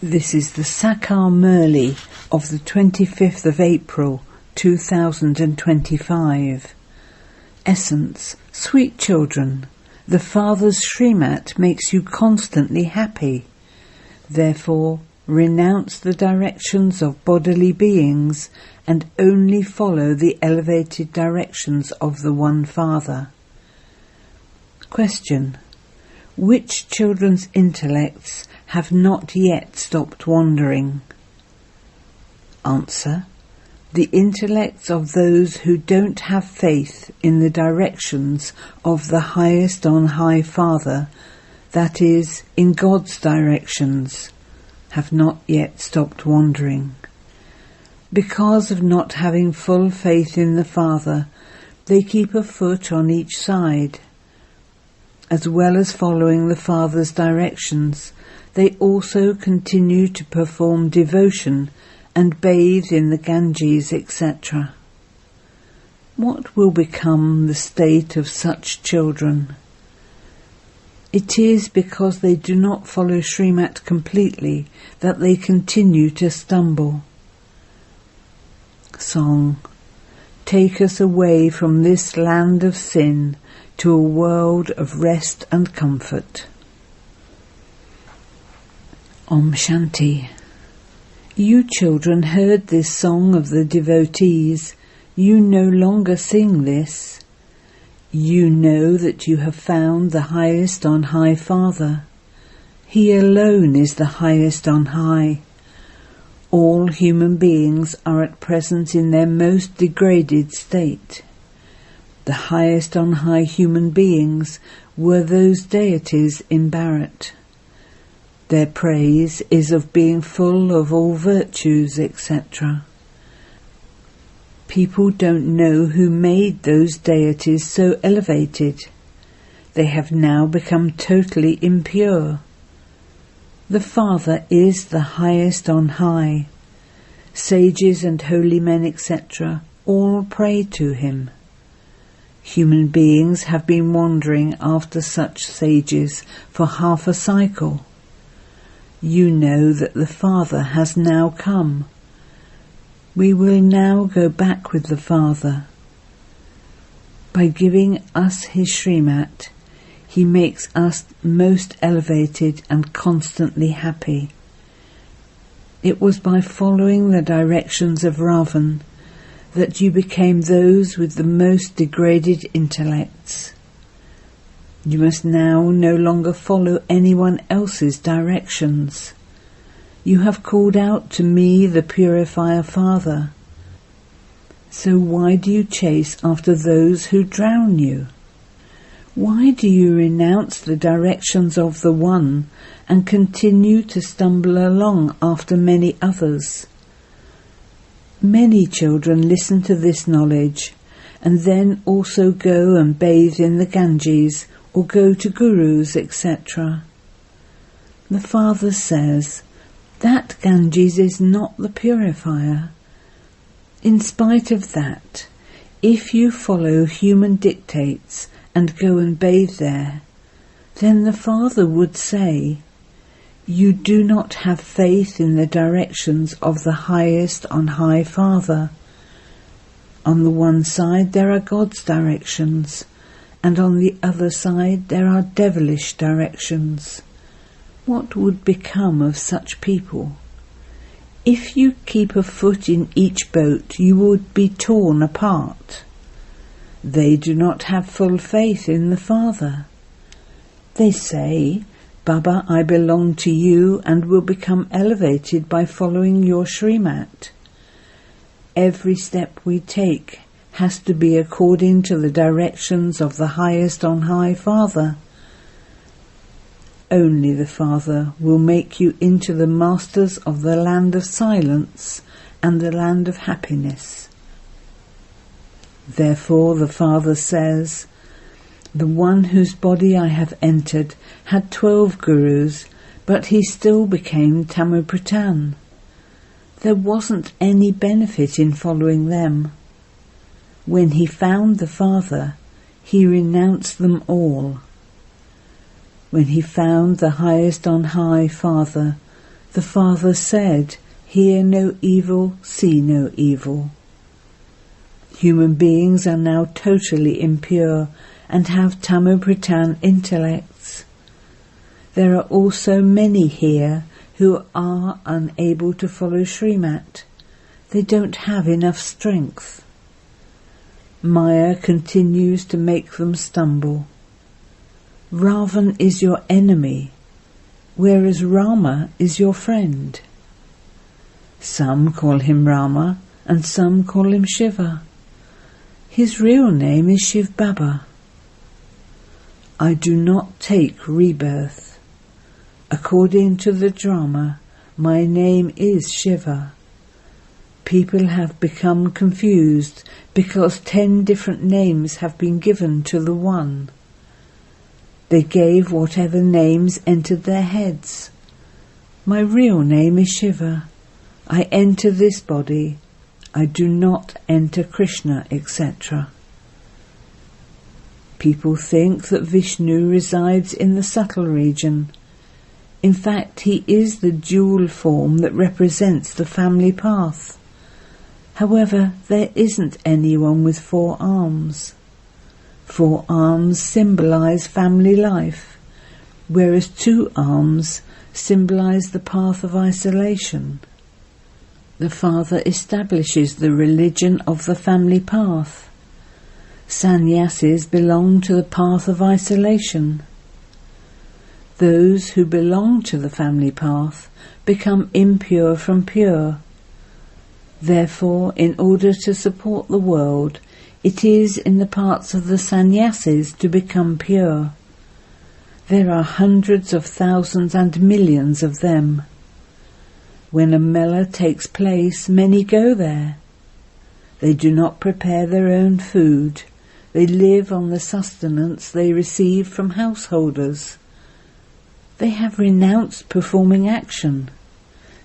This is the Sakar Murli of the 25th of April 2025. Essence: sweet children, the Father's Srimat makes you constantly happy. Therefore, renounce the directions of bodily beings and only follow the elevated directions of the One Father. Question: which children's intellects have not yet stopped wandering? Answer: the intellects of those who don't have faith in the directions of the highest on high Father, that is, in God's directions, have not yet stopped wandering. Because of not having full faith in the Father, they keep a foot on each side. As well as following the Father's directions, they also continue to perform devotion and bathe in the Ganges, etc. What will become the state of such children? It is because they do not follow Srimat completely that they continue to stumble. Song: take us away from this land of sin to a world of rest and comfort. Om Shanti. You children heard this song of the devotees. You no longer sing this. You know that you have found the highest on high Father. He alone is the highest on high. All human beings are at present in their most degraded state. The highest on high human beings were those deities in Bharat. Their praise is of being full of all virtues, etc. People don't know who made those deities so elevated. They have now become totally impure. The Father is the highest on high. Sages and holy men, etc., all pray to him. Human beings have been wandering after such sages for half a cycle. You know that the Father has now come. We will now go back with the Father. By giving us his Srimat, he makes us most elevated and constantly happy. It was by following the directions of Ravan that you became those with the most degraded intellects. You must now no longer follow anyone else's directions. You have called out to me, the Purifier Father. So why do you chase after those who drown you? Why do you renounce the directions of the One and continue to stumble along after many others? Many children listen to this knowledge and then also go and bathe in the Ganges or go to gurus, etc. The Father says, that Ganges is not the purifier. In spite of that, if you follow human dictates and go and bathe there, then the Father would say, you do not have faith in the directions of the highest on high Father. On the one side there are God's directions, and on the other side there are devilish directions. What would become of such people? If you keep a foot in each boat, you would be torn apart. They do not have full faith in the Father. They say, Baba, I belong to you and will become elevated by following your Srimat. Every step we take has to be according to the directions of the highest on high Father. Only the Father will make you into the masters of the land of silence and the land of happiness. Therefore the Father says, the one whose body I have entered had 12 gurus, but he still became Tamupratan. There wasn't any benefit in following them. When he found the Father, he renounced them all. When he found the highest on high Father, The Father said, "Hear no evil, see no evil." Human beings are now totally impure and have Tamopritan intellects. There are also many here who are unable to follow Srimat. They don't have enough strength. Maya continues to make them stumble. Ravan is your enemy, whereas Rama is your friend. Some call him Rama and some call him Shiva. His real name is Shiv Baba. I do not take rebirth. According to the drama, my name is Shiva. People have become confused because 10 different names have been given to the one. They gave whatever names entered their heads. My real name is Shiva. I enter this body. I do not enter Krishna, etc. People think that Vishnu resides in the subtle region. In fact, he is the dual form that represents the family path. However, there isn't anyone with 4 arms. 4 arms symbolize family life, whereas 2 arms symbolize the path of isolation. The Father establishes the religion of the family path. Sannyasis belong to the path of isolation. Those who belong to the family path become impure from pure. Therefore, in order to support the world, it is in the parts of the sannyasis to become pure. There are hundreds of thousands and millions of them. When a mela takes place, many go there. They do not prepare their own food. They live on the sustenance they receive from householders. They have renounced performing action,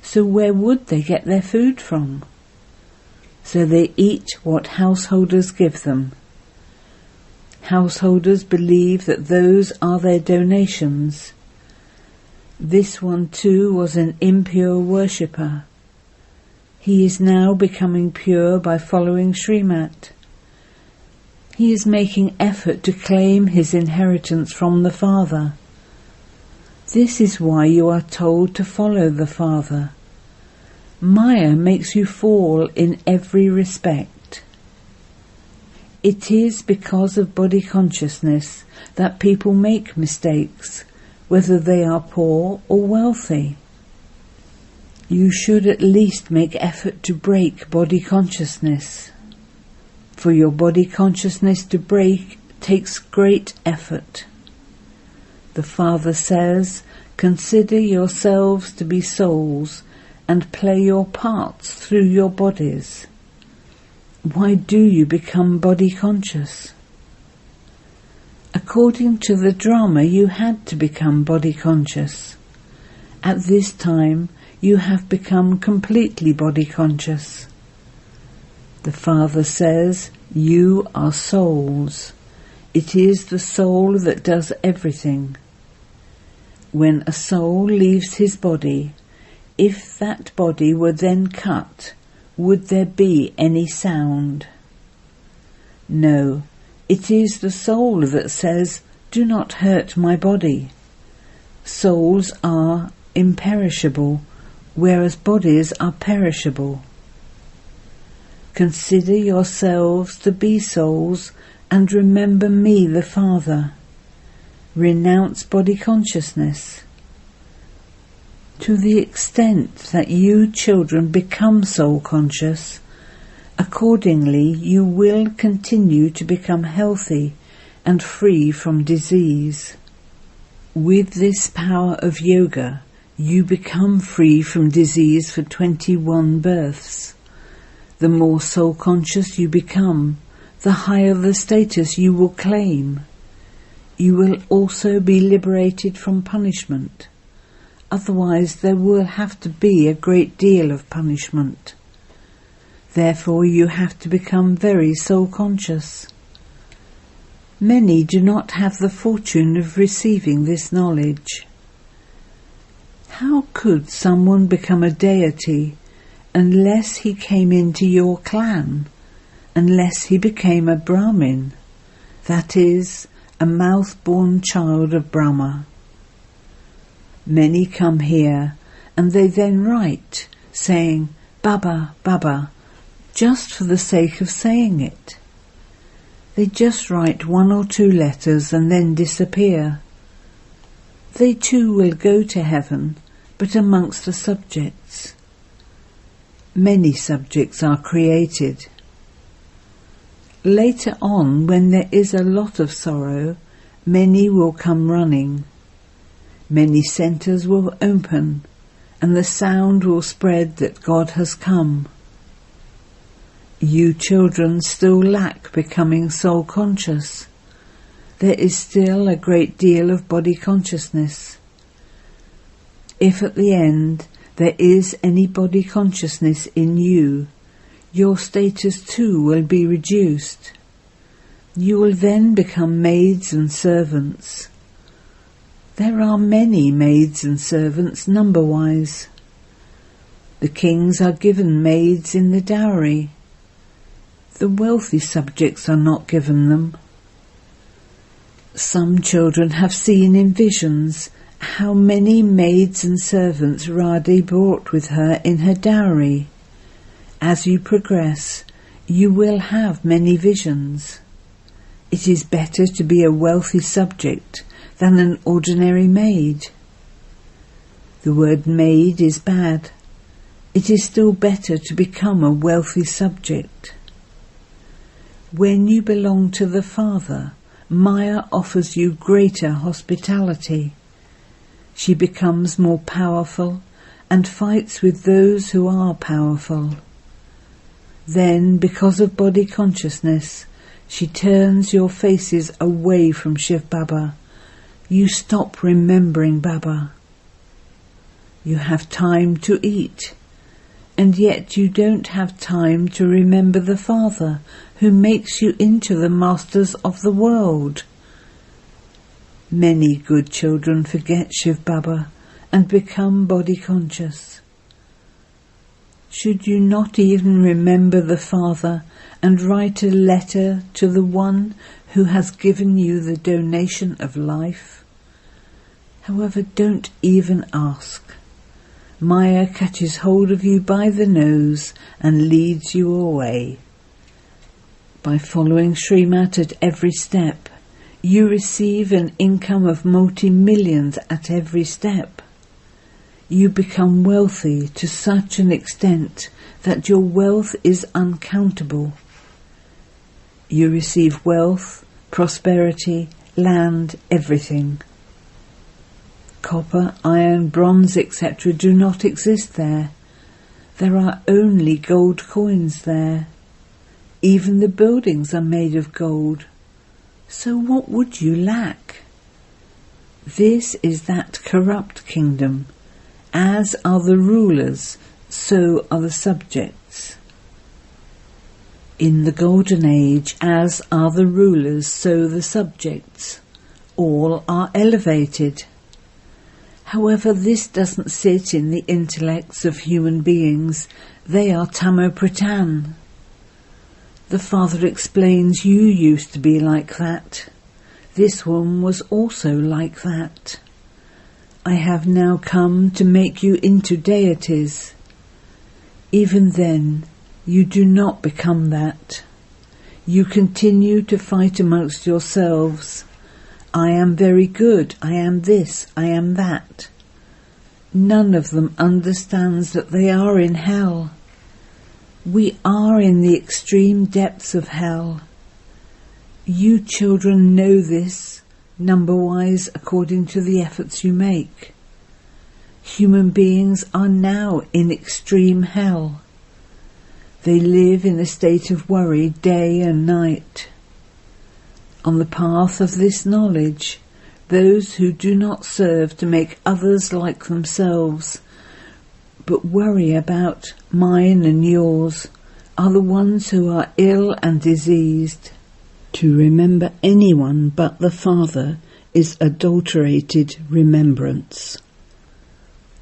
so where would they get their food from? So they eat what householders give them. Householders believe that those are their donations. This one too was an impure worshipper. He is now becoming pure by following Srimat. He is making effort to claim his inheritance from the Father. This is why you are told to follow the Father. Maya makes you fall in every respect. It is because of body consciousness that people make mistakes, whether they are poor or wealthy. You should at least make effort to break body consciousness. For your body consciousness to break takes great effort. The Father says, "Consider yourselves to be souls and play your parts through your bodies." Why do you become body conscious? According to the drama, you had to become body conscious. At this time, you have become completely body conscious. The Father says, you are souls. It is the soul that does everything. When a soul leaves his body, if that body were then cut, would there be any sound? No, it is the soul that says, "Do not hurt my body." Souls are imperishable, whereas bodies are perishable. Consider yourselves to be souls and remember me, the Father. Renounce body consciousness. To the extent that you children become soul conscious, accordingly you will continue to become healthy and free from disease. With this power of yoga, you become free from disease for 21 births. The more soul conscious you become, the higher the status you will claim. You will also be liberated from punishment. Otherwise there will have to be a great deal of punishment. Therefore you have to become very soul conscious. Many do not have the fortune of receiving this knowledge. How could someone become a deity unless he came into your clan, unless he became a Brahmin, that is, a mouth-born child of Brahma? Many come here and they then write, saying, Baba, Baba, just for the sake of saying it. They just write 1 or 2 letters and then disappear. They too will go to heaven, but amongst the subjects. Many subjects are created. Later on, when there is a lot of sorrow, many will come running. Many centres will open, and the sound will spread that God has come. You children still lack becoming soul conscious. There is still a great deal of body consciousness. If at the end there is any body consciousness in you, your status too will be reduced. You will then become maids and servants. There are many maids and servants number-wise. The kings are given maids in the dowry. The wealthy subjects are not given them. Some children have seen in visions how many maids and servants Radhe brought with her in her dowry. As you progress, you will have many visions. It is better to be a wealthy subject than an ordinary maid. The word maid is bad. It is still better to become a wealthy subject. When you belong to the Father, Maya offers you greater hospitality. She becomes more powerful and fights with those who are powerful. Then, because of body consciousness, she turns your faces away from Shiv Baba. You stop remembering Baba. You have time to eat, and yet you don't have time to remember the Father who makes you into the masters of the world. Many good children forget Shiv Baba and become body conscious. Should you not even remember the Father and write a letter to the one who has given you the donation of life? However, don't even ask. Maya catches hold of you by the nose and leads you away. By following Srimat at every step, you receive an income of multi-millions at every step. You become wealthy to such an extent that your wealth is uncountable. You receive wealth, prosperity, land, everything. Copper, iron, bronze, etc. do not exist there. There are only gold coins there. Even the buildings are made of gold. So what would you lack? This is that corrupt kingdom. As are the rulers, so are the subjects. In the golden age, as are the rulers, so the subjects. All are elevated. However, this doesn't sit in the intellects of human beings. They are Tamo-Pradhan. The Father explains you used to be like that. This one was also like that. I have now come to make you into deities. Even then, you do not become that. You continue to fight amongst yourselves. I am very good, I am this, I am that. None of them understands that they are in hell. We are in the extreme depths of hell. You children know this, number-wise, according to the efforts you make. Human beings are now in extreme hell. They live in a state of worry day and night. On the path of this knowledge, those who do not serve to make others like themselves, but worry about mine and yours, are the ones who are ill and diseased. To remember anyone but the Father is adulterated remembrance.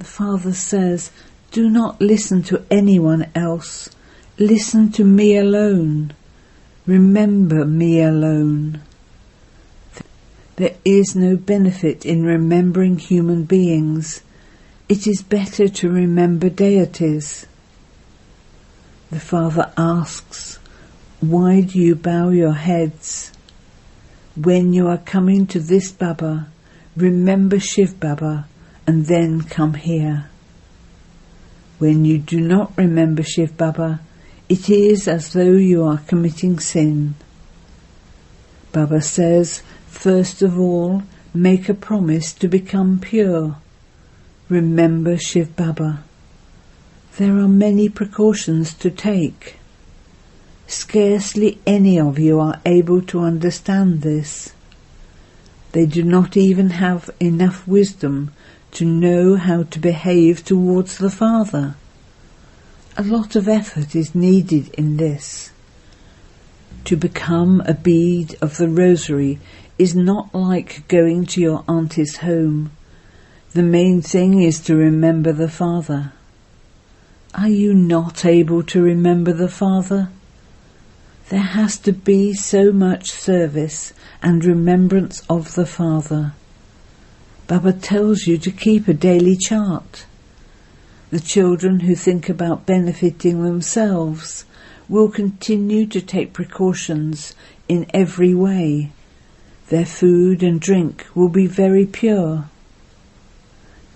The Father says, do not listen to anyone else. Listen to me alone. Remember me alone. There is no benefit in remembering human beings. It is better to remember deities. The Father asks, why do you bow your heads? When you are coming to this Baba, remember Shiv Baba and then come here. When you do not remember Shiv Baba, it is as though you are committing sin. Baba says, first of all, make a promise to become pure. Remember Shiv Baba. There are many precautions to take. Scarcely any of you are able to understand this. They do not even have enough wisdom to know how to behave towards the Father. A lot of effort is needed in this. To become a bead of the rosary is not like going to your auntie's home. The main thing is to remember the Father. Are you not able to remember the Father? There has to be so much service and remembrance of the Father. Baba tells you to keep a daily chart. The children who think about benefiting themselves will continue to take precautions in every way. Their food and drink will be very pure.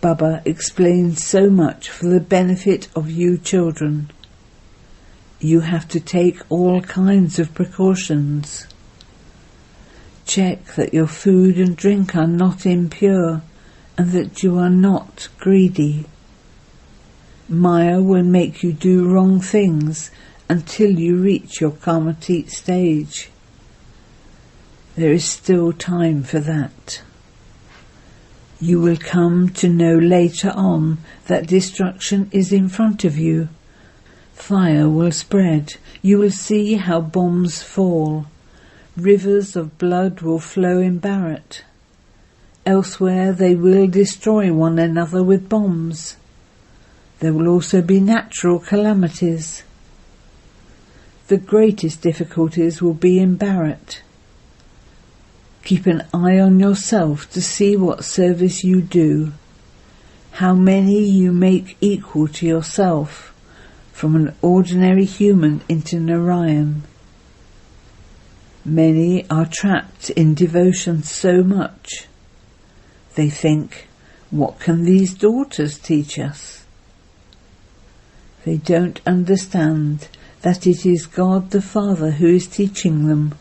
Baba explains so much for the benefit of you children. You have to take all kinds of precautions. Check that your food and drink are not impure and that you are not greedy. Maya will make you do wrong things until you reach your Karmatit stage. There is still time for that. You will come to know later on that destruction is in front of you. Fire will spread. You will see how bombs fall. Rivers of blood will flow in Bharat. Elsewhere they will destroy one another with bombs. There will also be natural calamities. The greatest difficulties will be in Bharat. Keep an eye on yourself to see what service you do, how many you make equal to yourself, from an ordinary human into Narayan. Many are trapped in devotion so much. They think, what can these daughters teach us? They don't understand that it is God the Father who is teaching them.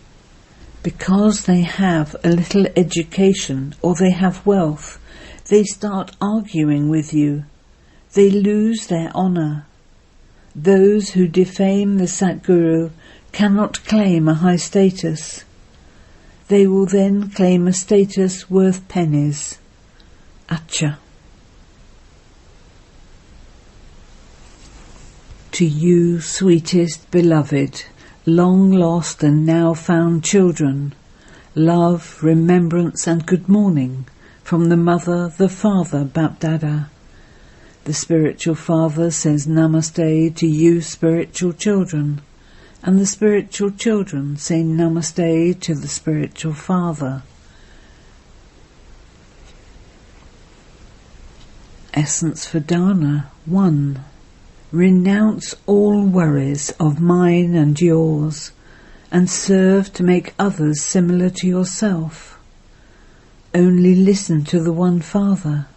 Because they have a little education or they have wealth, they start arguing with you. They lose their honour. Those who defame the Satguru cannot claim a high status. They will then claim a status worth pennies. Acha. To you, sweetest beloved, long lost and now found children, love, remembrance and good morning from the Mother, the Father, Bapdada. The spiritual Father says Namaste to you spiritual children, and the spiritual children say Namaste to the spiritual Father. Essence for Dana 1. Renounce all worries of mine and yours, and serve to make others similar to yourself. Only listen to the one Father.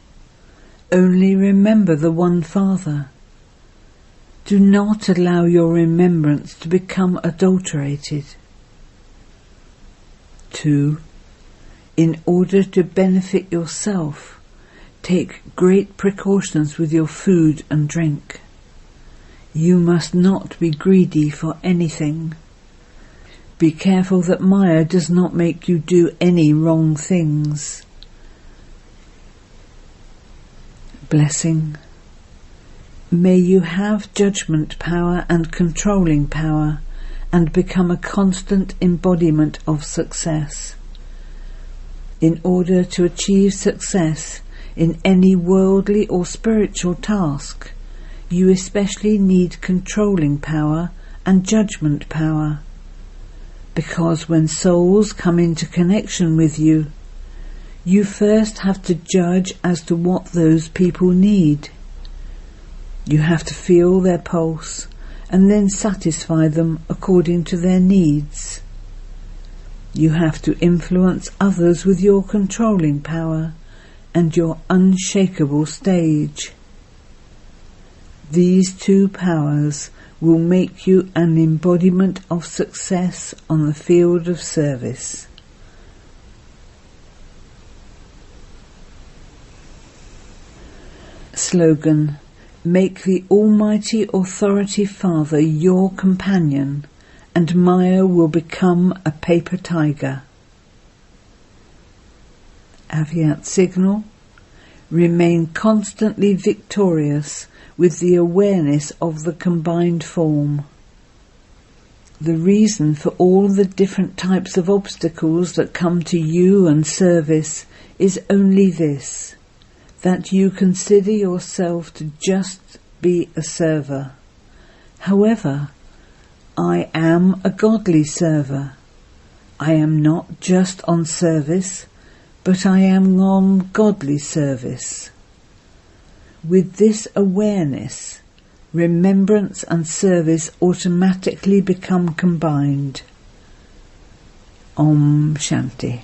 Only remember the one Father. Do not allow your remembrance to become adulterated. 2. In order to benefit yourself, take great precautions with your food and drink. You must not be greedy for anything. Be careful that Maya does not make you do any wrong things. Blessing. May you have judgment power and controlling power, and become a constant embodiment of success. In order to achieve success, in any worldly or spiritual task, you especially need controlling power and judgment power. Because when souls come into connection with you, you first have to judge as to what those people need. You have to feel their pulse and then satisfy them according to their needs. You have to influence others with your controlling power and your unshakable stage. These two powers will make you an embodiment of success on the field of service. Slogan: Make the Almighty Authority Father your companion, and Maya will become a paper tiger. Aviat signal: Remain constantly victorious with the awareness of the combined form. The reason for all the different types of obstacles that come to you and service is only this: that you consider yourself to just be a server. However, I am a godly server. I am not just on service, but I am on godly service. With this awareness, remembrance and service automatically become combined. Om Shanti.